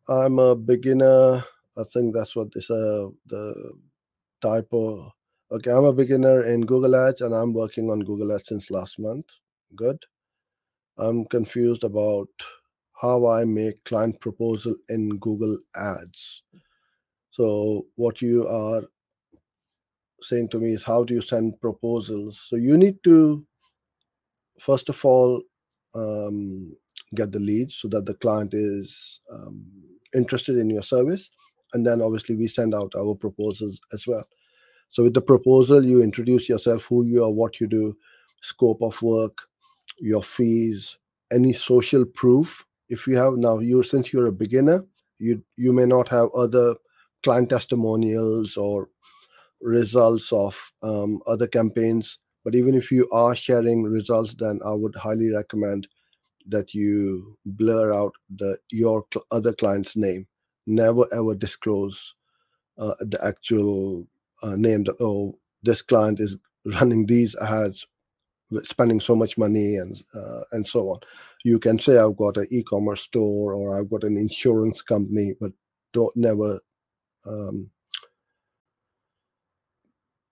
I'm a beginner. I think that's what this the typo. Okay, I'm a beginner in Google Ads, and I'm working on Google Ads since last month. Good. I'm confused about how I make client proposal in Google Ads. So what you are saying to me is, how do you send proposals? So you need to first of all um, get the leads so that the client is interested in your service, and then obviously we send out our proposals as well. So with the proposal, you introduce yourself, who you are, what you do, scope of work, your fees, any social proof. If you have now, you since you're a beginner, you may not have other client testimonials or results of other campaigns. But even if you are sharing results, then I would highly recommend that you blur out your other client's name. Never ever disclose the actual name that, oh, this client is running these ads, spending so much money, and so on. You can say I've got an e-commerce store or I've got an insurance company, but don't never um,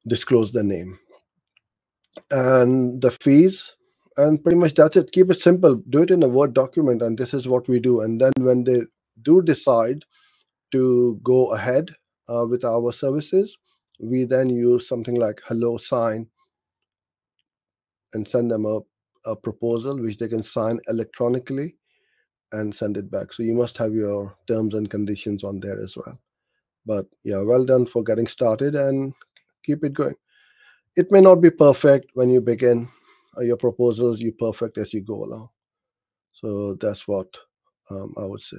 disclose the name and the fees. And pretty much that's it. Keep it simple. Do it in a Word document, and this is what we do. And then when they do decide to go ahead with our services, we then use something like hello sign and send them a proposal which they can sign electronically and send it back. So you must have your terms and conditions on there as well. But yeah, well done for getting started, and keep it going. It may not be perfect when you begin your proposals, you perfect as you go along. So that's what I would say.